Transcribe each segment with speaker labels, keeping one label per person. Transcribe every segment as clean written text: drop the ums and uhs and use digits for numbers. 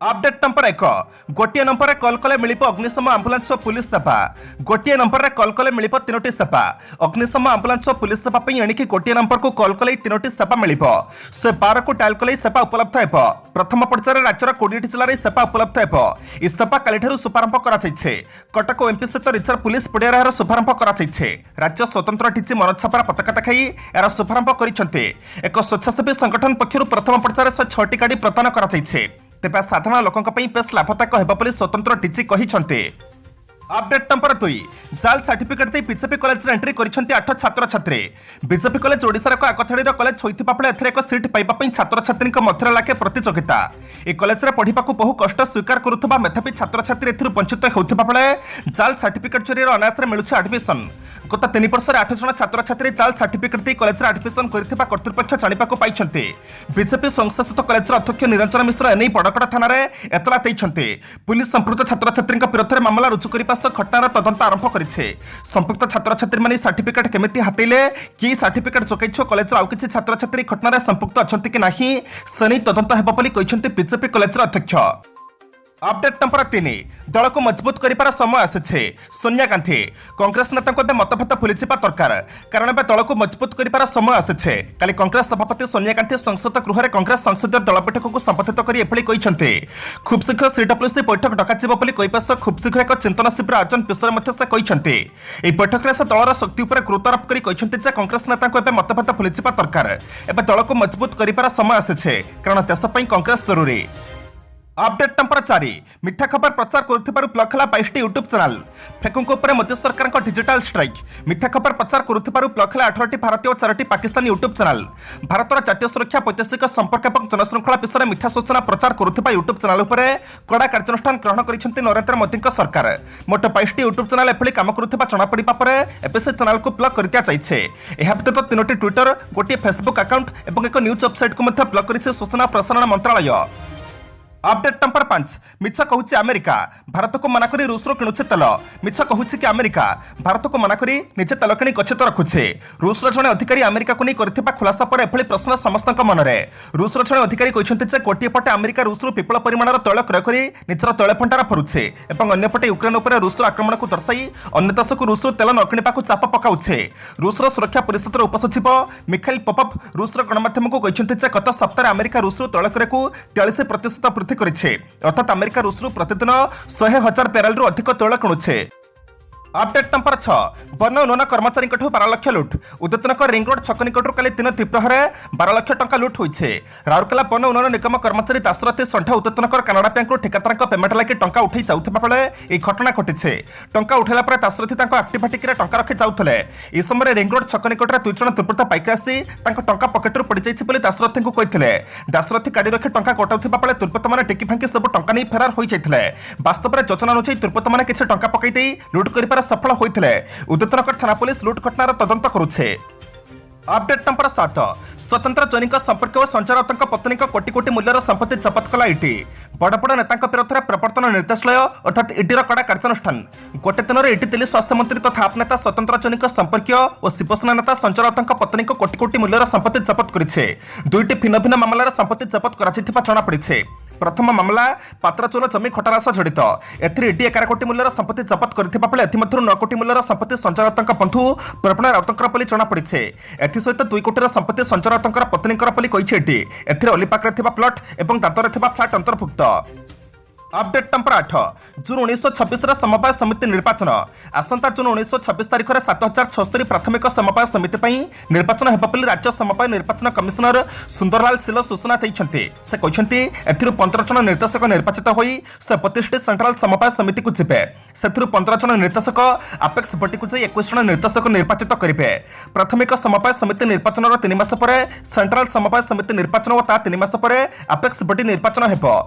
Speaker 1: Update number 1 गोटे number कल कले मिल अग्निशम आंबुलांस पुलिस सेवा गोटे नंबर कल कले मिल 3टी सेवा अग्निशम आंबुलांस पुलिस सेवा एणिकी गोटे नंबर को कल कले 3टी सेवा मिल से 12 को डायल कले सेवा उपलब्ध हो प्रथम पर्यायर राज्यर 20टी जिले में सेवा उपलब्ध हो सेवा काली शुभारंभ कर कटक एमपी स्थित रिजर्व पुलिस पड़िया शुभारंभ कर राज्य स्वतंत्र डीजी मनोज छापार पताका देखाई यार शुभारंभ कर एक स्वेच्छासेवी संगठन पक्षर प्रथम पर्यायर 6टी गाड़ी प्रदान कर तेज साधारण लोकों बेस लाभदायक होगा स्वतंत्र डीजी कहते। अपडेट नंबर 2 जाल सर्टिफिकेट दे बीजेपी कॉलेज एंट्री करछंती 8 छात्र छात्री बीजेपी कॉलेज ओडिशार एक आगथाड़ी कॉलेज होइथिबा बेले एथरे एक सीट पाइबा छात्र छात्री मध्य लागे प्रतियोगिता ए कॉलेज रे पढ़िबाकू बहु कष्ट स्वीकार करुवा मेधावी छात्र छात्री एथुर वंचित होउथिबा बेले जाल सर्टिफिकेट जरिए अनायास मिलुछि एडमिशन गत 3 वर्ष 8 जन छात्र छात्री जाल सर्टिफिकेट दे कॉलेज रे एडमिशन करथिबा कर्तृपक्ष जानिबाकू पाइछंती बीजेपी संस्थासित कॉलेज अध्यक्ष निरंजन मिश्र एनै बड़गड़ थाना रे एतला दैछंती पुलिस संपुक्त छात्र छात्री विरोध में मामला रुजु करिबा घटनार तदंत आरंभ करिछे संपुक्त छात्र छात्री माने सर्टिफिकेट केमिति हातेले कि सर्टिफिकेट जोकैछ कॉलेज आउ किछि छात्र छात्री घटनार संपुक्त अछंती कि नाही सनी तदंत हेबो बोली कहिसंती बीजेपी कॉलेज अध्यक्ष। अपडेट नंबर 3 दल को मजबूत कर समय आसे सोनिया गांधी कांग्रेस नेता मतभेद भूलीजा दरकार कारण दल को मजबूत कर समय आसे काली कांग्रेस सभापति सोनिया गांधी संसद गृह में कांग्रेस संसदीय दल बैठक को संबोधित कर खूब शीघ्र सीडब्ल्यूसी बैठक डक खूब शीघ्र एक चिंतन शिविर आयोजन विषय में बैठक में से दलर शक्ति पर गुरुत्वारोप कर कांग्रेस नेता मतभेद भूलीजा दरकार एवं दल को मजबूत कर समय आसे कारण देशपाई कांग्रेस जरूरी। अपडेट नंबर 4 मिठा खबर प्रचार करुथिबारु ब्लॉक हला 22टी यूट्यूब चैनल फेकुंक उपर मोदी सरकार को डिजिटल स्ट्राइक मिठा खबर प्रचार करुथिबारु ब्लॉक हला 18टी भारतीय और 4टी पाकिस्तानी यूट्यूब चैनल भारतर जातीय सुरक्षा वैदेशिक संपर्क और जनशृंखला विषय में मिठा सूचना प्रचार करुथिबा यूट्यूब चैनल उपरे कड़ा कार्यानुष्ठान ग्रहण करिसेंती नरेंद्र मोदी सरकार मोट 22टी यूट्यूब चैनल एभली काम करुथिबा जणा पड़िबा परे एबे से चैनल को ब्लॉक कर दिया जाइछे एहा व्यतीत 3टी ट्विटर गोटे फेसबुक अकाउंट और एक न्यूज वेबसाइट को मध्य ब्लॉक करिसे सूचना प्रसारण मंत्रालय। अपडेट नंबर 5 मिछ कहूछि अमेरिका भारत को मना करी रूस रो किणुछे तेल मिछ कहूछि कि अमेरिका भारत को मना करी निजे तेल किणी गच्छित रखुछे रूस रो जने अधिकारी अमेरिका को नै करथिबा खुलासा पर एभली प्रश्न समस्तक मनरे रूस रो जने अधिकारी कहिसंते जे गोटिए पटे अमेरिका रूस रो विपुल परिमाणर तैल क्रय करी निजर तैल भंडार भरुछे एवं अन्य पटे यूक्रेन उपर रूस रो आक्रमण को दर्शाई अन्य देश को रूस रो तेल न किणिबाकू चाप पकाउछे रूस रो सुरक्षा परिषद रो उपसचिव मिखाइल पोपov रूस रो गणमाध्यम को कहिसंते जे गत सप्ताह अमेरिका रूस रो तैल क्रय को 43% वृद्धि अर्थात अमेरिका रूस प्रतिदिन 100,000 बैरल रु अधिक तैल किणुछे। अपडेट नंबर 6 वन उन्नयन कर्मचारी 12 लाख लुट उदितनगर रिंग रोड छक निकटू काली 3 द्विप्रहरे 12 लाख टंका लुट होइछे राउरकेला वन उन्नयन निगम कर्मचारी दासरथी संठा उदितनगर कानाडा बैंक ठेकेदार पेमेंट लागी टंका उठाई जाउथबा बेले ए घटना घटिछे टंका उठाइला पर दासरथी तांको एक्टिविटी रे टंका रखि जाउथले ए समय रिंग रोड छक निकटरे 2 जण दुर्बृत्त बाइक आसी तांको टंका पकेट रु पड़ी जाइछि बोली दासरथी को कहिथिले दासरथी गाड़ी रखि टंका कटाउथबा बेले दुर्बृत्त माने टेकी फांकी सब टंका नै फेरार होई जाइथिले वास्तव में योजना अनुसार दुर्बृत्त माने किछि टंका पकाई देई लुट करिपार सफल होइथिले उदितनगर थाना पुलिस लुट घटनार तदंत करुछे। अपडेट नंबर 7 स्वतंत्र जैनिक संपर्क और संचारक पत्नी कोटी कोटी मूल्यर संपत्ति जबत कला इटी बड़ बड़ नेता विरोध में प्रवर्तन निर्देशालय अर्थात इडीर कड़ा कार्यानुष्ठान गोटे दिन में इटी दिल्ली स्वास्थ्य मंत्री तथा आप नेता स्वतंत्र जैनिक संपर्क और शिवसेना नेता संचारक पत्नी कोटी कोटी मूल्यर संपत्ति जबत करिछे 2टी भिन्न भिन्न मामलार संपत्ति जबत कराजिथिबा जणा पड़िछे। प्रथम मामला पात्रचोर जमी घटना सह जड़ित एथिरे इडी 11 कोटी मूल्यर संपत्ति जबत करथिबा बेले एथिमध्यरु 9 कोटी मूल्यर संपत्ति संचारकଙ୍କ बंधु प्रपण राउतଙ୍କର पली जणा पड़िछे एथि सहित 2 कोटीर संपत्ति संचारकଙ୍କର पत्नीଙ୍କର पली कहिछे एटी एथिरे ओलिपाकरे थिबा प्लॉट एवं दांतरे थिबा फ्लैट अंतर्भुक्त। अपडेट नंबर 8 जून 1926 समवाय समिति निर्वाचन आसंता जून 1926 तारिख में 7076 प्राथमिक समवाय समिति पर निर्वाचन होगा बोली राज्य समवाय निर्वाचन कमिशनर सुंदरलाल सिल सूचना देते से कहते एथिरु 15 जन निर्देशक निर्वाचित होई से 32टी सेंट्रल समवाय समिति को जीवे से 15 जन निर्देशक आपेक्स बटी को 21 जन निर्देशक निर्वाचित करेंगे प्राथमिक समवाय समिति निर्वाचन 3 मास पर सेंट्रल समवाय समिति निर्वाचन और 3 मास पर आपेक्स बटी निर्वाचन होगा।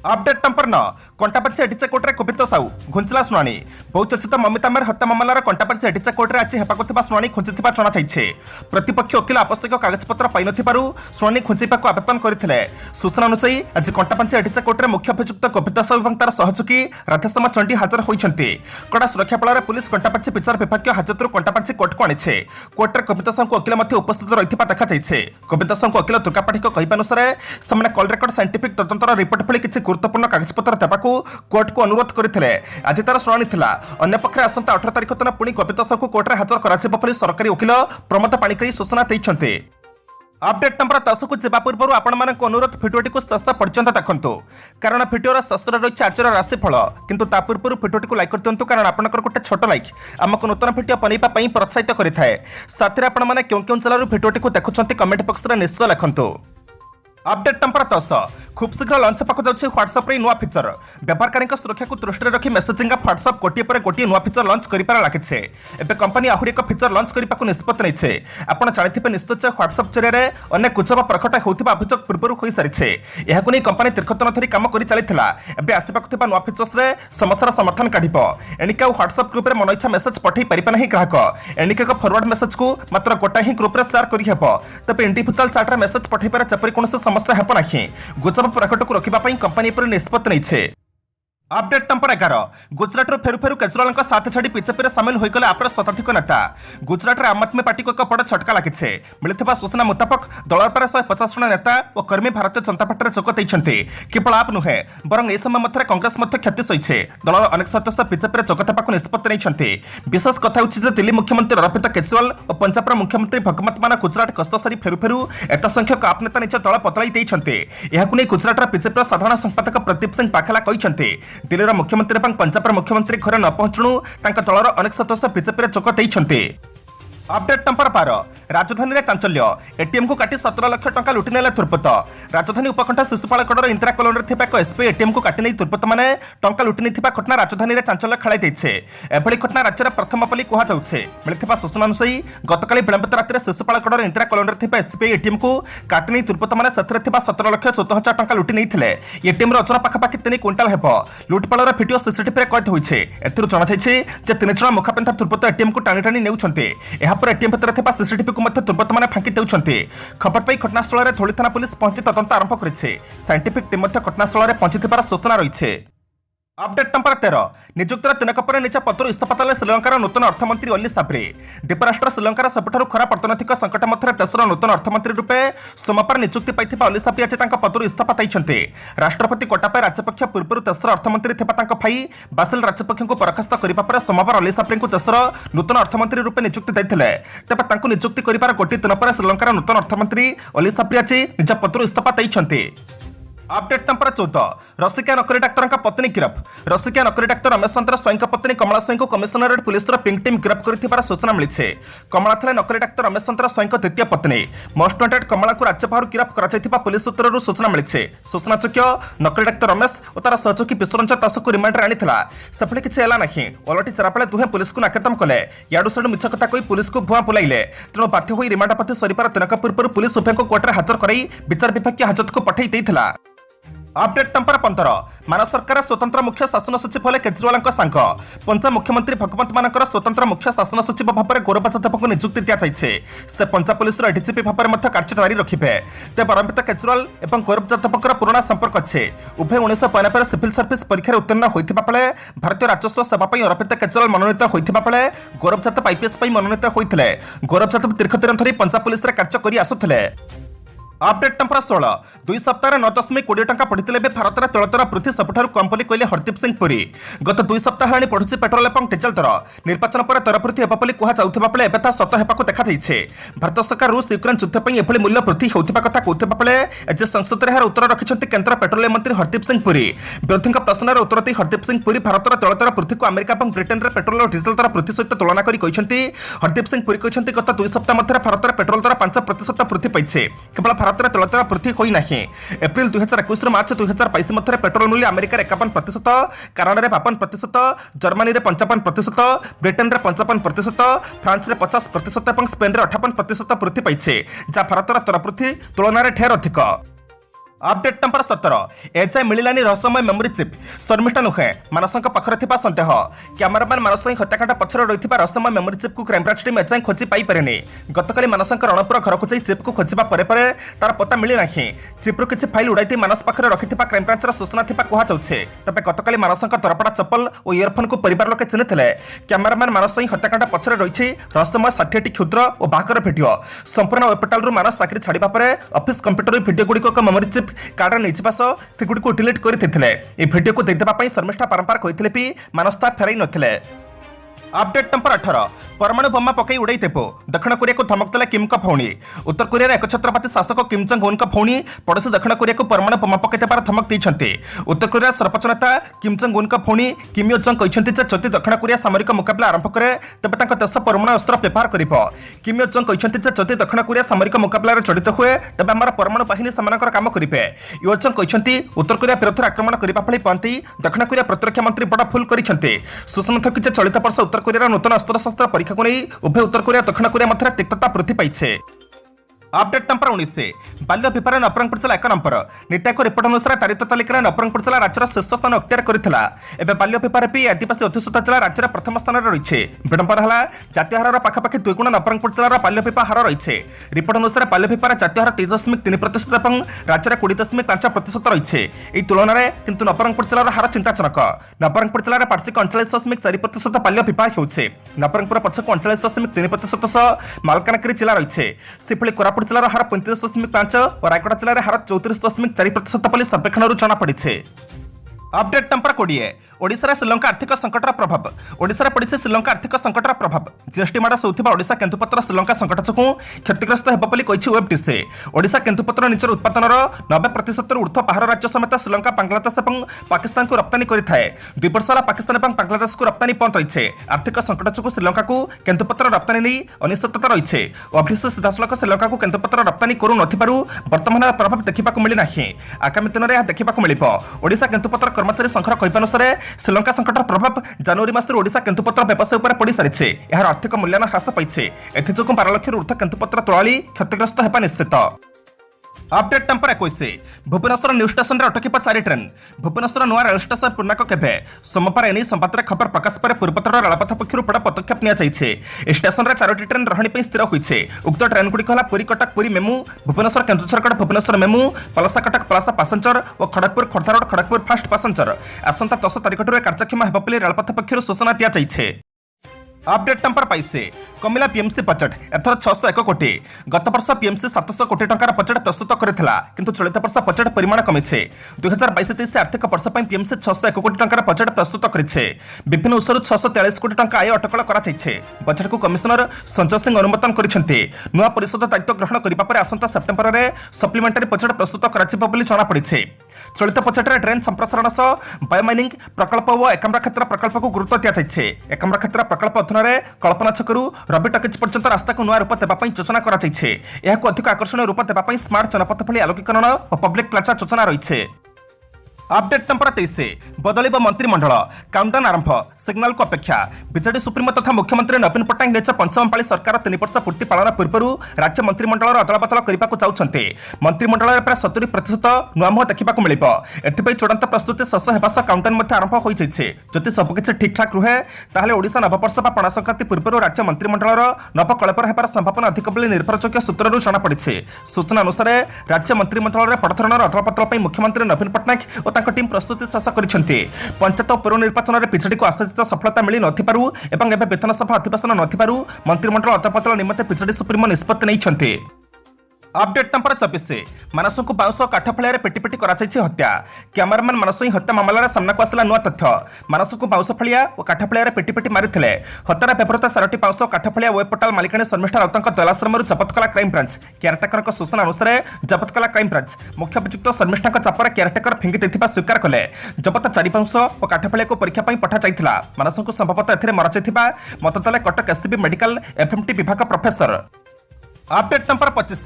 Speaker 1: अपडेट नंबर 9 कंटापाची एडिचा कोर्टे कुपित साहू घुंचला शुणाणी बहुचर्चित ममिता मेर हत्या मामलार कंटापाची एडिचा कोर्टे आज हेबाकुथिबा शुणाणी खुंचिथिबा जणा जाइछे प्रतिपक्ष वकील आवश्यक कागजपत्र पाइ नथिबारु शुणाणी खुंचिबाकू आवेदन करथिले सूचना अनुसार आज कंटापाची एडिचा कोर्टे मुख्य अभियुक्त कपित साहू एवं तार सहयोगी राधेश्याम चंडी हाजर होइछन्ति कड़ा सुरक्षा बल पुलिस कंटापाची विचार विभाग हाजतरु कंटापाची कोर्ट को आनिछे कोर्टे कपित साहू वकील मध्य उपस्थित रहिथिबा देखा जाइछे कपित साहू वकील दुर्गा पाठी कहइबा अनुसार ସେମାନେ कॉल रेकॉर्ड साइंटिफिक तदंतर रिपोर्ट भली किछि ଗୁରୁତ୍ୱପୂର୍ଣ୍ଣ କାଗଜପତ୍ର ଦେବାକୁ କୋର୍ଟକୁ ଅନୁରୋଧ କରିଥିଲେ। ଆଜି ତାର ଶୁଣାଣି ଥିଲା। ଅନ୍ୟପକ୍ଷରେ ଆସନ୍ତା 18 ତାରିଖ ଦିନ ପୁଣି କବିତା ସାହୁଙ୍କୁ କୋର୍ଟରେ ହାଜର କରାଯିବ ବୋଲି ସରକାରୀ ଓକିଲ ପ୍ରମୋଦ ପାଣିଗ୍ରାହୀ ସୂଚନା ଦେଇଛନ୍ତି। अपडेट नंबर 10 को जावा पूर्व आपण अनुरोध भिडियोटी को शेष पर्यंत देखंतु कारण भिडियोर शेष रही आजर राशिफल किंतु ता पूर्व भिडियोटी को लाइक कर दिंतु कारण आपनकर गोटे छोट लाइक आमको नूतन भिडियो बनैबा पई प्रोत्साहित करिथाय। साथी आपण माने क्यों जिल्लार भिडियोटी को देखुछंती कमेंट बॉक्स रे निश्चय लिखंतु। अपडेट नंबर 10 खूब शीघ्र लंच पाक जाଉଛି व्हाट्सएप रे नुआ फीचर व्यवहारकारी सुरक्षा को दृष्टि रखी मेसेजिंग आप व्हाट्सएप गोटे पर गोटे नुआ फीचर लंच करिपार लागिছে। एबे कंपनी आहुरी एक फीचर लंच करने निष्पत्ति नैछे। आपण जानिथिबे निश्चय जे व्हाट्सएप जरिए अनेक गुजब प्रकट होउथिबा अभियोग पूर्व होई सारिছে। एहाकु नै कंपनी दीर्घदिन धरि काम करि चलिथिला। एबे आसिबाक थिबा नुआ फीचर्स रे समस्यार समाधान काढिबो। एनिका व्हाट्सएप ग्रुप रे मन इच्छा मेसेज पठै परिबा नाही ग्राहक। एनिका को फॉरवर्ड मेसेज को मात्र गोटा ही ग्रुप रे शेयर करि हेबो। तबे इंडिविजुअल चार्ट रे मेसेज पठै पारे चपरि कोनसे समस्या हेबो नाही। गुजब प्रकट को रखिबा पई कंपनी पर निष्पत्ति नैछे। अपडेट नंबर 11 गुजरात फेरु फेरु केजरीवाल साथ छाड़ी बीजेपी में सामिल होगले आपर शताधिक नेता। गुजरात आम आदमी पार्टी को एक बड़ झटका लगी। मिलता सूचना मुताबक दल पर 150 जन नेता और कर्मी भारतीय जनता पार्टी जोग देते। केवल आप नुहे बर यह समय मध्य कांग्रेस क्षति सही दलर अनेक सदस्य बीजेपी में जोग देवाक निष्पत्ति नहीं। विशेष कथा होची दिल्ली मुख्यमंत्री अरविंद केजरीवाल और पंजाब मुख्यमंत्री भगवंत मान गुजरात गस्त सारी फेरु फेरु एत संख्यक आप नेता निज दल बदलाई देते। गुजरात बीजेपी साधारण संपादक प्रदीप सिंह पाखेला कहते दिल्लीर मुख्यमंत्री और पंजाब मुख्यमंत्री घर न पहुंचणु दलर अनेक सदस्य बीजेपी में जोग देते। अपडेट नंबर 12 राजधानी में चांचल्य एटीएम को काटी 17 लाख टंका लुटि नेले दुर्बृत्त। राजधानी उपकंठ शिशुपाल कड़र इंदिरा कॉलोनी में एक एसबीआई एटीएम को काटी नहीं दुर्बृत्त मैंने टंका लुटि नहीं घटना राजधानी में चांचल्य खेलाई देছে। एभली घटना राज्य में प्रथम बोली कहुছে। मिलता सूचना अनुसार गतकाली विलंबित राति शिशुपाल कड़र इंदिरा कॉलोनी में एसबीआई एटीएम को काटी नहीं दुर्बृत्त मैंने 17 लाख 14 हजार टंका लुटि नहीं। एटीएम ओजन पाखापाखि 3 क्विंटाल हेब। लुटपालर भिडियो सीसीटीवी कैद होइছে। एथिरु जणाଯାଇଛି जे 3 जण मुखापेंथा दुर्बृत्त एटीएम को टाणी टाणी नेउछन्ते। एहापर एटीएम सीसीटीवी को दुर्बृत्त मैंने फांकी देउछन्ते। खबर पाई घटनास्थल में धौली थाना पुलिस पहुंची तदंत आरंभ करिছে। साइंटिफिक टीम घटनास्थल में पहुंची सूचना रही। अपडेट नंबर 13 निजुक्तर दिनक पर निज पदर इस्तीफा देले श्रीलंकार नूतन अर्थमंत्री अली साब्रे। द्वीपराष्ट्र श्रीलंकार सबुठारु खराब अर्थनैतिक संकट मध्य देशर नूतन अर्थमंत्री रूपे सोमवार नियुक्ति पाइथिबा अली साब्रे आज पदर इस्तीफा दैछन्ते। राष्ट्रपति कोटाबाय राजपक्ष पूर्व देशर अर्थमंत्री थिबा भाई बासिल राजपक्ष को बरखास्त करिबा पर सोमवार अली साब्रे को देशर नूतन अर्थमंत्री रूपे नियुक्ति दैथिले। तेबे तांको नियुक्ति करिबार गोटे दिन पर श्रीलंकार नूतन अर्थमंत्री अली साब्रे आज निज पदर इस्तीफा दैछन्ते। अपडेट नंबर 14 रसिका नकली डाक्तर पत्नी गिरफ। रसिका नकली डाक्तर रमेश चंद्र स्वयं पत्नी कमला स्वयं को कमिशनरेट पुलिस पिंक टीम गिरफ कर सूचना मिली। कमला थे नकली डाक्तर रमेश चंद्र स्वयं द्वितीय पत्नी। मोस्ट वांटेड कमला को राज्य बाहर गिरफ कर पुलिस सूत्र सूचना मिली। सूचनाचोग्य नकली डाक्तर रमेश और तार सहयोगी विश्वरंजन दास को रिमांड आनीला से किसी है ना ओलटी चेरापाले दुहे पुलिस को नाकेदम कले। याडू साडू मिछ कथा कही पुलिस को भुआ बुलाइले। तेणु बाध्य हो रिमांड अवधि सरिबार दिनक पूर्व पुलिस उभय कोर्टे हाजर कर विचार विभाग हाजत को पठाई देइथिला। अपडेट नंबर 15 मान सरकार स्वतंत्र मुख्य शासन सचिव हेले केजरीवाल सांग। पंजाब मुख्यमंत्री भगवंत मानकर स्वतंत्र मुख्य शासन सचिव भाव में गौरव जादव को नियुक्ति दी से पंजाब पुलिस एडीजीपी भाव में कार्य जारी रखिए। तेज अरविंद केजरीवाल और गौरव जादव पुराना संपर्क अच्छे। उभय 1992 सिविल सर्विस परीक्षा उत्तीर्ण होता बेले भारतीय राजस्व सेवा अरविंद केजरीवाल मनोनीत होता बेले गौरव जादव आईपीएस मनोनीत होते। गौरव जादव दीर्घदिन धरी पंजाब पुलिस कार्य कर आसुले। अपडेट नंबर 16 2 सप्ताह 9.20 टंका पड़ते भारत तेल दर वृद्धि सबुठ कम बोली कहले हरदीप सिंह पुरी। गत 2 सप्ताह हेनी बढ़ुची पेट्रोल और डीजेल दर। निर्वाचन पर दर वृद्धि होगा बोली कहउथिबा बेले एबे ता सत हेबाकु देखा दैछे। भारत सरकार रूस यूक्रेन युद्ध पर एभली मूल्य वृद्धि होउथिबा कथा कहउथिबा बेले आज संसद में उत्तर रखिछन्ति केंद्र पेट्रोलियम मंत्री हरदीप सिंह पुरी। विरोधी प्रश्नर उत्तर दी हरदीप सिंह पुरी भारत तेल दर वृद्धि को अमेरिका और ब्रिटेन में पेट्रोल और डीजेल दर वृद्धि सहित तुलना कर हरदीप सिंह पुरी कहते गत 2 सप्ताह मध्य भारत पेट्रोल दर 5% वृद्धि पाइছে। केवल भारत तेल दर वृद्धि होई नाही। एप्रिल 2021 मार्च 2022 मध्य पेट्रोल मूल्य America 51%, Canada 52%, Germany 55%, Britain 55%, France 50% और स्पेन 58% वृद्धि पाइছে जहाँ भारत दर वृद्धि तुलन में ढेर अधिक। अपडेट नंबर 17 एजाए मिलानी रहस्यमय मेमोरी चिप। शर्मिष्ठा नुहे मानसों पाखर थिबा संदेह। कैमरामैन मानस हत्याकांड पछर रही रहस्यमय मेमोरी चिप को क्राइमब्रांच टीम एजाए खोजी पाई पारेनी। गतकाली मानस रणपुर घर को जाई चिप को खोजिबा परे तार पता मिली नाही। चिप्रु किछि फाइल उड़ाई मानस पाखर रखिथिबा क्राइमब्रांचर सूचना थिबा कहुछे। तबे गतकाली मानस दरपड़ा चप्पल और इयरफोन को परिवार लोके चिन्हिथिले। कैमरामैन मानस हत्याकांड पछर रही रहस्यमय 60टी क्षुद्र और बाहर भिडियो। संपूर्ण वेब पोर्टाल मानस चाकरी छाड़ा पर ऑफिस कंप्यूटर भिडियो गुड़िक मेमोरी चिप रिसीप्ट कार्ड नहीं सेगुड़ी को डिलीट करते भिडियो को देदेवाई शर्मिष्ठा बारंबार कहते भी मानसता फेरई नथिले। अपडेट नंबर 18 परमाणु बोमा पकई उड़ाई देबो दक्षिण कोरिया को धमक देला किम का भौणी। उत्तर कोरिया एक छत्रपति शासक किम जोंग उन का भौणी पड़ोसी दक्षिण कोरिया को परमाणु बोमा पकई देबार धमक दैछन्ते। उत्तर कोरिया सर्वोच्च नेता किम जोंग उन का भौणी किम यो जोंग कहछन्ते जे जति दक्षिण कोरिया सामरिक मुकाबला आरंभ करे तबे तांको देश परमाणु अस्त्र व्यवहार करिबो। किम यो जोंग कहछन्ते जे जति दक्षिण कोरिया सामरिक मुकाबला रे जड़ित हुए तबे हमर परमाणु बाहिनी समानकर काम करिबे। यो जोंग कहछन्ते उत्तर कोरिया विरुद्ध आक्रमण करिबा पळी पांती दक्षिण कोरिया प्रतिरक्षा मंत्री बड़ा भूल करिसन्ते। सूचना थकि जे चलित वर्ष उत्तर कोरिया नूतन अस्त्र परीक्षा को नहीं उभय उत्तर कोरिया दक्षिण कोरिया मध्य तिक्तता वृद्धि पाई। अपडेट नंबर 19 बाल्य विवाह नवरंगपुर जिला 1 नंबर नीताक रिपोर्ट अनुसार तारित तालिका नवरंगपुर जिला राज्यर शीर्ष स्थान अख्तियार करथिला। एबे बाल्य विवाह भी आदिवासी अध्युषित जिला राज्यर प्रथम स्थान रही विडंबना है जातीय हार पाखापाखि 2 गुण नवरंगपुर जिलार बाल्य विवाह हार रही। रिपोर्ट अनुसार बाल्य विवाह जातीय हार 3.3% और राज्य 20.5% रही। यह तुलन में किंतु नवरंगपुर जिलार हार चिंताजनक। नवरंगपुर जिलार वार्षिक 39.4% बाल्य विवाह होउछे। नवरंगपुर पछक 39.3% सह मालकानगिरी जिला रही। सेभଳି कोरापुट जिलार हार 35.5 और रायगड़ा जिले में हार 34.4% सर्वेक्षण जमापड़ी। अपडेट नंबर 20 ओडिशा श्रीलंका आर्थिक संकटर प्रभाव। ओडिशा पड़ी श्रीलंका आर्थिक संकटर प्रभाव जीएसटी माड़ सोथुवा ओडिशा केन्दुपत्र श्रीलंका संकट जोगु क्षतिग्रस्त हेब बोली कहिछि ओएफडीसी। ओडिशा केन्दुपत्र निजर उत्पादनर 90% ऊर्ध्व बाहर राज्य समेत श्रीलंका बांग्लादेश और पाकिस्तान को रप्तानी करिथाए। 2 वर्ष होला पाकिस्तान और बांग्लादेश को रप्तानी बंद रही। आर्थिक संकट जोगु श्रीलंका को केन्दुपत्र रप्तानी नहीं अनिश्चितता रही। ओएफडीसी सीधासलख श्रीलंका को केन्दुपत्र रप्तानी करू नथिबारु वर्तमान प्रभाव देखा मिली ना। आगामी दिन में यह देखा मिलिबो। ओडिशा केन्दुपत्र कर्मचारी संघर कहनुसार श्रीलंका संकटर प्रभाव जनवरी मास ओडिशा केन्दुपत्र व्यवसाय उपर पड़ सारी। यार आर्थिक मूल्यन ह्रास पाई। एथि 12 लाख ऊर्ध्व केन्दुपत्र तोलाली क्षतिग्रस्त होगा निश्चित। Update number 21 Bhubaneswar new station अटक 4 ट्रेन। भुवनेश्वर नुआ रेल स्टेशन पूर्णाक केवे सोमवार एने संवाद खबर प्रकाश पर पूर्वोत्तर रेलपथ पक्षर बड़ पदक्षेप नि स्टेशन में 4टी ट्रेन रही स्थिर होती। उक्त ट्रेन गुड़िक Puri Cuttack Puri MEMU Bhubaneswar Keonjhargarh Bhubaneswar MEMU Palasa Cuttack Palasa passenger और Kharagpur Khordha road Kharagpur fast passenger आसंता 10 तारिख कार्यक्षम होगा बोली रेलपथ पक्षर सूचना दी। अपडेट नंबर 22 कमिला पीएमसी बजेट एथर 601 कोटी। गत वर्ष पीएमसी 700 कोटी टंकार बजेट प्रस्तुत करथिला किंतु चलित वर्ष बजेट परिमाण कमिछे। 2022-23 आर्थिक वर्ष पई पीएमसी 601 कोटी टंकार बजेट प्रस्तुत करिछे। विभिन्न उत्सरु 643 कोटी टंका आय अटकल करा जायछे। बजेट को कमिशनर संजय सिंह अनुमोदन करिसेंते। नुआ परिषद दायित्व ग्रहण करिबा परे आसंता सेप्टेम्बर रे सप्लीमेंटरी बजेट प्रस्तुत कराजिबो बोली जणा पड़िछे। चलित बजेट रे ट्रेन संप्रसारण सह बायोमाइनिंग प्रकल्प और एकाम्र क्षेत्र प्रकल्प को गुरुत्व दिया जायछे। एकाम्र क्षेत्र प्रकल्प अधीन में कल्पना छकरू रवि टकिज पर्यंत रास्ता को नुआ रूप देवाई योजना कर अधिक आकर्षणीय रूप देवाई स्मार्ट जनपथ भली आलोकीकरण और पब्लिक प्लाजा योजना रही। अपडेट नंबर 23 बदलिब मंत्रिमंडल काउंटडाउन आरंभ सिग्नाल को अपेक्षा। बीजेडी सुप्रीमो तथा मुख्यमंत्री नवीन पट्टनायक निज पंचम पाली सरकार 3 वर्ष पूर्ति पालन पूर्व राज्य मंत्रिमंडल अदलबदल करने को चाहते। मंत्रिमंडल में प्राय 70% नुआ मुह देखा मिलिबो। एथिपई चूड़ांत प्रस्तुति शेष होगा सह काउंटडाउन आरंभ हो जाइए। जदि सबकिछि ठीक ठाक रुहे ताहले ओडिशा नववर्ष बा पणा संक्रांति पूर्व राज्य मंत्रिमंडल नवकलेपर होबार संभावना अधिक बोली निर्भरयोग्य सूत्रରୁ जଣାପଡ଼ିଛି। सूचना अनुसार राज्य मंत्रिमंडल में बड़ धरणर अदलबदल मुख्यमंत्री नवीन पट्टनायक और टीम प्रस्तुति शेष करिसेंते। पंचायत और पौर निर्वाचन में बीजेडी को आशातीत सफलता मिली नथिबारु एवं एबे विधानसभा अधिवेशन नथिबारु मंत्रिमंडल अदलबदल निमंते बीजेडी सुप्रीमो निष्पत्ति नैछन्ते। अपडेट नंबर 24 मानसों को बाउंस काठ फलिया पेटी करा हत्या। कैमरामैन मानस ही हत्या मामला सामना को आसला नुआ तथ्य। मानस को बाउंस फलिया और काठ फलिया पेटी मारिथिले। हत्यार व्यवहृत 4टी बाउंस काठ फलिया वेब पोर्टाल मालिकाणी शर्मिष्ठा राउतଙ୍କ दलाश्रमରୁ जबत कला क्राइम ब्रांच। केयरटेकर सूचना अनुसार जबत कला क्राइम ब्रांच मुख्य अभियुक्त शर्मिष्ठा चापर केयरटेकर फिंगी देथिबा स्वीकार कले। जबत 4 बाउंस और काठ फलिया को परीक्षा पठा जाइथिला। मानस को संभवतः एथिरे मरा जाइथिबा मतदाले कटक एससीबी मेडिकल एफएमटी विभाग प्रोफेसर। अपडेट नंबर 25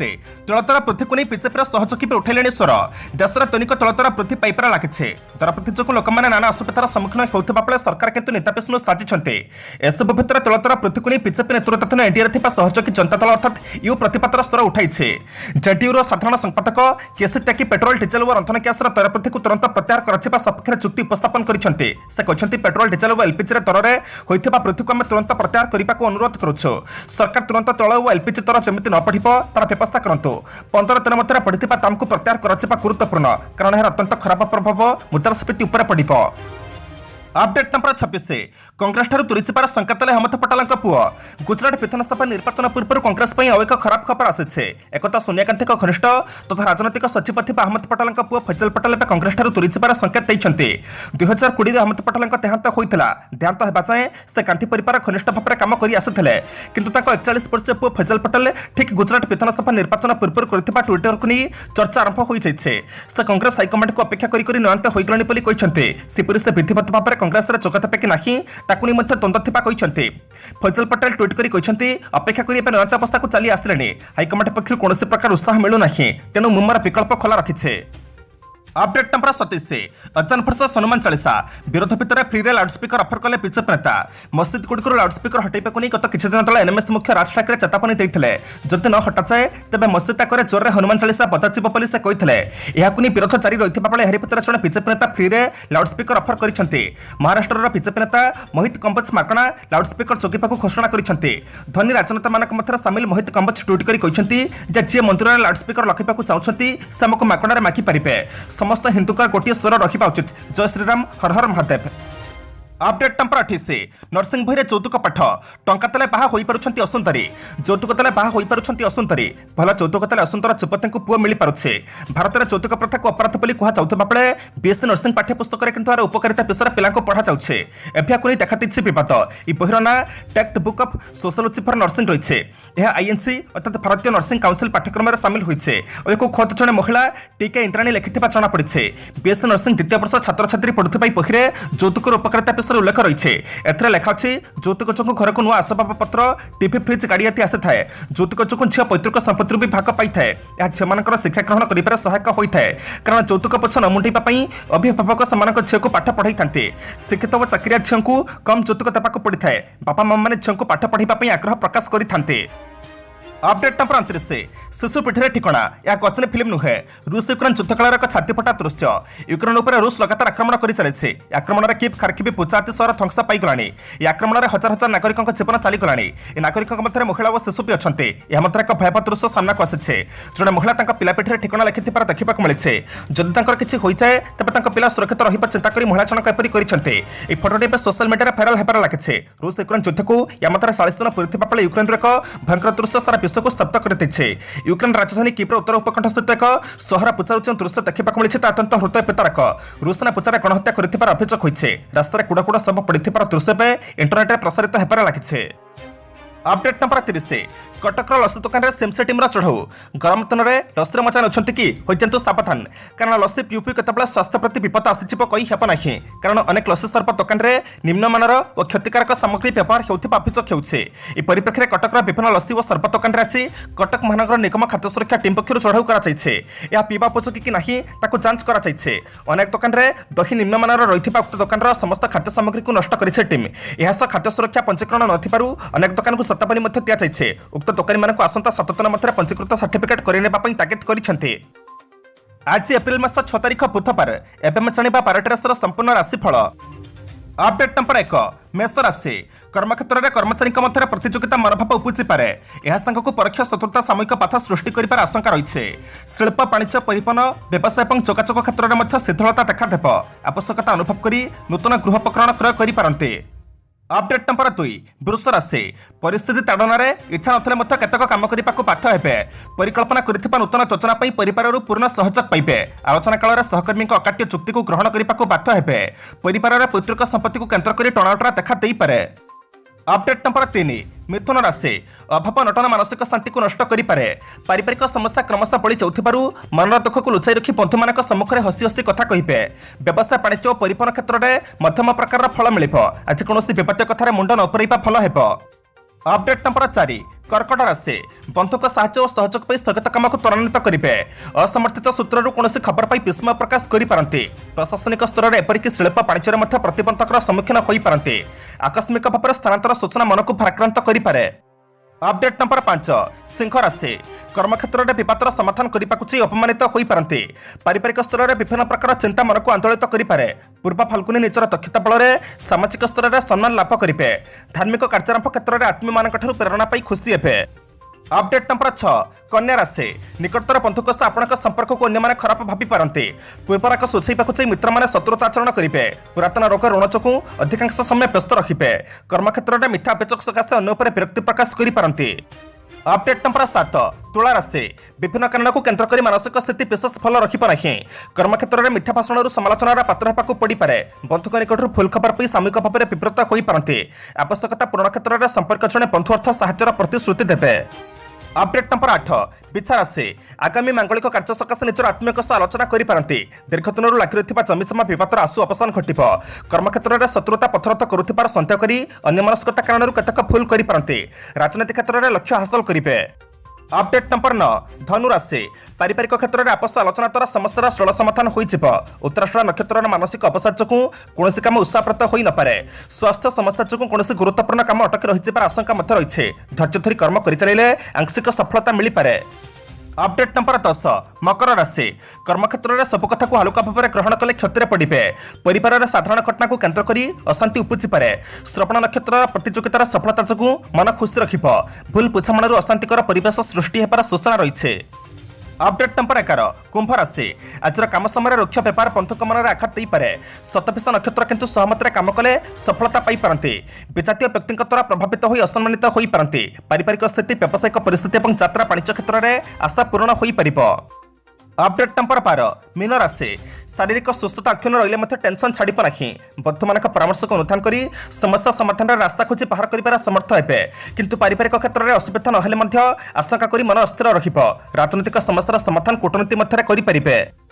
Speaker 1: तैलदर वृद्धि को नहीं बीजेपी सहयोगी भी उठेले स्वर। देश में दैनिक तैलदर वृद्धि पाइबार लगे। दर वृद्धि जो लोक मैंने नाना असुविधार सम्मुखीन होता बेले सरकार किंतु नेता विष्णु साजिंटे। एसबू भितर तैलदर वृद्धि को नहीं बीजेपी नेतृत्वाधीन एनडीए सहयोगी जनता दल अर्थात यू प्रतिपादर स्वर उठाई। जेडीयू साधारण संपादक केसी त्यागी पेट्रोल डिजेल और रंधन ग्यास दर वृद्धि को तुरंत प्रत्याहार कर सपक्ष चुक्ति उपस्थापन कर पेट्रोल डिजेल और एलपीजी दर में होता वृद्धि को आम तुरंत प्रत्याहार करने को अनुरोध करुँ। सरकार तुरंत तैल और एलपीजी दर जमी न बढ़ तार व्यवस्था करंतु। 15 दिन मध्य बढ़िया दाम को प्रत्याहार कर गुरुत्वपूर्ण कारण यह अत्यंत खराब प्रभाव मुद्रास्फीति उपर पड़िबो। अपडेट नंबर 26 कांग्रेस ठारू तुरीचिपार संकेतले हेमंत पटेल पुओ गुजरात विधानसभा निर्वाचन पूर्व कांग्रेस पर एक खराब खबर आसी एक सोनिया गांधी घनिष्ठ तथा राजनैतिक सचिव थिबा हेमंत पटेल पुओ फैजल पटेल कांग्रेस ठारू तुरीचिपार संकेत देइछन्ति 2020 हेमंत पटेल देहांत होइतिला देहांत हेबा जाए से गांधी परिवार घनिष्ठ भाव में काम कर आସୁଥିଲେ किंतु 41 वर्षीय पुओ फैजल पटेल ठीक गुजरात विधानसभा निर्वाचन पूर्व करथिबा ट्विटर को नहीं चर्चा आरंभ हो जाइछे से कांग्रेस हाईकमांड को अपेक्षा करी नयंत होइगलनि बोली कहिसन्ते सेपरि से विधिवत भाव में कांग्रेस जोगता कि नहीं ताकू नहीं द्वंद्व थिबा कहिसन्ते फैजल पटेल ट्वीट करी कहिसन्ते अपेक्षा करी नयंत अवस्था को चली आसले हाईकमांड पक्षर कौन प्रकार उत्साह मिलूना तेणु मुम्मार विकल्प खोला रखिछे। अपडेट नंबर 27 अजान वर्ष हनुमान चालीसा विरोध भितर फ्री लाउडस्पीकर अफर कले बीजेपी नेता मस्जिद गुड़िक लाउडस्पीकर हटाइବାକୁ नहीं गत किछि दिन तले एनएमएस मुख्य राज ठाकरे चेतावनी देइथिले जदि न हटाए तेबे मस्जिद आगे जोर हनुमान चालीसा बजाजिब बोली से कहिथिले एहाकु नहीं विरोध जारी रहिथिबा बेले एहारि भितर जणे बीजेपी नेता फ्री लाउडस्पीकर अफर करिसन्ते महाराष्ट्रर बीजेपी नेता मोहित कंबोज माकणा लाउडस्पीकर जोगिबाकु घोषणा करिसन्ते धनी राजनेता मानक मध्य सामिल मोहित कंबोज ट्वीट करी कहिसन्ते जे जे मंदिर में लाउडस्पीकर रखिबाकु चाहुछन्ति से हमकु माकणारे माखि पारिबे समस्त हिंदू का गोटे स्वर रखा उचित। जय श्रीराम हर हर महादेव। अपडेट नंबर 28 नरसिंह भईरे यौतुक पाठ टंका तले बाहा होई पारुछंती असुंदरी यौतुक तले बाहा होई पारुछंती असुंदरी भल यौतुक तले असुंदर चुपते पुओ मिली पारुछे भारत में यौतुक प्रथा को अपराध बोली कहा जाउथबा बेले बीएससी नर्सिंग पाठ्य पुस्तक किंतु आर उपकारिता विषय पिला पढ़ा जाउछे एफियाकु नहीं देखा दिछि विवाद ई बहिर ना text book of sociology for nursing रहिछे यह आईएनसी अर्थात भारतीय नर्सिंग काउंसिल पाठ्यक्रम में शामिल होइछे और एको खत जने महिला टीके इंद्राणी लिखिथिबा जଣା पड़िछे बीएससी नर्सिंग द्वितीय वर्ष छात्र छात्री पढुथिबा बहिरे यौतुक उपकारिता विषय उल्लेख रही एथरे लेखा अछि यौतुक चोकु घर को नुआ आसबाब पत्र टीवी फ्रिज गाड़ी आती आसे थाए यौतुक चोकु झिया पैतृक संपत्ति भी भाग पाई थाए या झियामानकर शिक्षा ग्रहण करिबार सहायक होई थाए कारण यौतुक पछ न मुंडीबा पई अभिभावक समान झिया को पाठ पढ़ाई थांते शिक्षित व चाकरिया झिया को कम यौतुक देबाक पड़ी थाए बापा मामा माने झिया को पाठ पढ़ाइबा पई आग्रह प्रकाश करि थांते। अपडेट नंबर 29 शिशु पीठे ठिकणा या गजनी फिल्म नुहे रूस यूक्रेन युद्धकाल एक छातीफटा दृश्य यूक्रेन उपर रूस लगातार आक्रमण कर चली आक्रमण में कीव खार्किव पुचाती सहर ध्वंस पाईगला आक्रमण में हजार हजार नागरिकों जीवन चलीगला नागरिकों मध्य महिला और शिशु भी अच्छा एक भयावह दृश्य सामना को आसी जड़े महिला पिला पीठे ठिकणा लिखि देखा मिली जदि किसी हो जाए तेज पिला सुरक्षित रहा चिंता कर महिला जनक एपरी कर फटोटी सोशल मीडिया भाइराल होबार लगे रूस यूक्रेन युद्ध को या मात्र 40 दिन पूरी बेले यूक्रेन एक भयंकर दृश्य सारा विश्व को स्तब्ध कर यूक्रेन राजधानी कीव्र उत्तर उपकंठ स्थित एक सहर पुचारुच दृश्य देखा मिली अत्यंत हृदय पितारक रूस सेना पुचारे गणहत्या कर अभियोग होइछे रास्तार कुड़ा कुड़ा सब पड़ी दृश्य पे इंटरनेट प्रसारित होबार लगे। अपडेट नंबर 30 कटकर लसी दुकान सिमसे टीम चढ़ऊ गरम दिन में लसी मजा नौकरी कि होइजंतु सावधान कारण लसी पिउ पिउ केतबेले स्वास्थ्य प्रति विपद आसीजिव कही हेब नाही कारण अनेक लसी सरबत दुकान में निम्नमानर और क्षतिकारक सामग्री व्यवहार होउथिबा अभियोग होउछे ए परिप्रेक्षी कटकर विभिन्न लसी और सरबत दुकान आसी कटक महानगर निगम खाद्य सुरक्षा टीम पक्षर चढ़ऊ कराइछे या पीवा उपयोगी कि नाही ताकु जांच कराइछे अनेक दुकान में दही निम्नमानर रहिथिबा उक्त दुकान समस्त खाद्य सामग्री को नष्ट करिछे टीम एहास खाद्य सुरक्षा पंजीकरण नथिबारु अनेक दुकान को चेतावनी मध्ये दिया जाइछे उक्त दुकानी मानक आसंता 7 दिन मध्य पंजीकृत सर्टिफिकेट करने तागिद करिसेंते। आज एप्रिल मास 6 तारिख बुधवार एवं जानिबा 12टी राशि संपूर्ण राशिफल। अपडेट नंबर 1 मेष राशि कर्मक्षेत्र में कर्मचारी मध्य प्रतियोगिता मनोभाव उपजी पारे यह सांगक परोक्ष शत्रुता सामूहिक बाधा सृष्टि कर आशंका रही शिल्प वाणिज्य परिवहन व्यवसाय और जोगाजोग क्षेत्र में शिथिलता देखादेव आवश्यकता अनुभव कर नूतन गृहोपकरण क्रय करपारते। अपडेट नंबर 2 वृष राशि परिस्थिति ताड़न इच्छा नथिले केतक काम करने को बाध्य हेबे परिकल्पना करिथिबा नूतन योजना परिवार पूर्ण सहयोग पाइबे आलोचना काल में सहकर्मी अकाट्य चुक्ति को ग्रहण करने को बाध्य हेबे परिवार पैतृक संपत्ति को केन्द्र कर टणाटरा देखा दे पारे। अपडेट नंबर 3 मिथुन राशि अभाव नटन मानसिक शांति को नष्ट करें पारिवारिक समस्या क्रमशः बढ़ी जाऊथिबारु मनर दुख को लुचाई रखी बंधु मान सम्मुखें हसी हसी कथा कहे व्यवसाय वाणिज्य और परिवहन क्षेत्र में मध्यम प्रकार फल मिल आज कौन विपत्य कथार मुंड न उपरइबा फल हेब। अपडेट नंबर 4 कर्कट राशि बंधुक साहाय्य और सहयोग पर स्थगित काम को त्वरान्वित करेंगे असमर्थित सूत्रु कौन खबर पाई विस्मय प्रकाश करपारती प्रशासनिक स्तर में एपरिक शिल्प वाणिज्य प्रतिबंधक सम्मुखीन हो पारती आकस्मिक भाव में स्थानांतर सूचना मन को भाराक्रांत करे। अपडेट नंबर 5 सिंह राशि कर्मक्षेत्र में विवादर समाधान करने अपमानित हो पारती पारिवारिक स्तर में विभिन्न प्रकार चिंता मन को आंदोलित करे पूर्व फाल्गुनी निजर दक्षता बल सामाजिक स्तर में सम्मान लाभ करेंगे धार्मिक कार्यारंभ क्षेत्र में आत्मीय मान प्रेरणा पाई खुशी हे। अपडेट नंबर 6 कन्या राशि निकटतर बंधुक सह आपणक संपर्क को अन्य खराब भावी पारती पूर्वरक सुझाइवाक चाही मित्र मैंने शत्रुताचरण करेंगे पुरातन रोग ऋण जोगु अधिकांश समय व्यस्त रखिए कर्मक्षेत्र में मिथ्या अभियोग सकाशे अन्य विरक्ति प्रकाश करते। अपडेट नंबर 7 तुला राशि विभिन्न कारण को केन्द्र कर मानसिक स्थिति विशेष फल रखिब नहीं कर्मक्षेत्र में मिथ्या भाषण समालोचनार पात्र होगा पड़पे बंधुक निकटर फुल खबर पाई सामूहिक भाव में विव्रत हो पारती आवश्यकता पूर्ण क्षेत्र में संपर्क जड़े बंधु अर्थ साहाय्यर प्रतिश्रुति देवे। अपडेट नंबर 8 बिछा राशि आगामी मांगलिक कार्य सकाशे निजर आत्मीय सह आलोचना करपारती दीर्घ दिन लगी जमीजमा बद आशु अवसान घट कर्मक्षेत्र में शत्रुता पथरथ कर सन्देह कर अन्यमनस्कता कारण केतक भूल करपारती राजनीति क्षेत्र में लक्ष्य हासिल करेंगे। अपडेट नंबर 9 धनु राशि पारिवारिक क्षेत्र में आपस आलोचना द्वारा समस्या सरल समाधान हो उत्तराषाढ़ नक्षत्र मानसिक अवसाद जो कौन काम उत्साहप्रत हो नपे स्वास्थ्य समस्या जो कौन गुरुत्वपूर्ण काम अटकी रही आशंका रही धैर्य धरी कर्म कर आंशिक सफलता मिल पारे। अपडेट नंबर 10 मकर राशि कर्मक्षेत्र में सब कथा को हल्का भाव में ग्रहण कले क्षतिर पड़े परिवार साधारण घटना को केन्द्र कर अशांति उपजी पारे श्रवण नक्षत्र प्रतियोगितार सफलता जो मन खुशी रखिब भूल बुझामणु अशांतिकर परिवेश सृष्टि होबार सूचना रही। अपडेट नंबर 11 कुंभ राशि आज काम समय रुक्ष व्यापार बंधुक मन में आघात दे पारे शतभिषा नक्षत्र किंतु सहमत काम कले सफलता पाई पारती विजातीय व्यक्ति द्वारा प्रभावित हो असम्मानित हो पारती पारिवारिक स्थिति व्यावसायिक परिस्थिति और यात्रा वाणिज्य क्षेत्र में आशा पूर्ण हो पार। अपडेट नंबर 12 मीन राशि शारीरिक सुस्थता अक्षुण्ण रही टेंशन छाड़ ना बंधु मान परामर्श को अनुधान कर समस्या समाधान रास्ता खोजी बाहर कर समर्थ हे किंतु पारिवारिक क्षेत्र में असुविधा नहेले आशंका कर मन अस्थिर रहिब राजनीतिक समस्यार समाधान कूटनीति मध्य करें।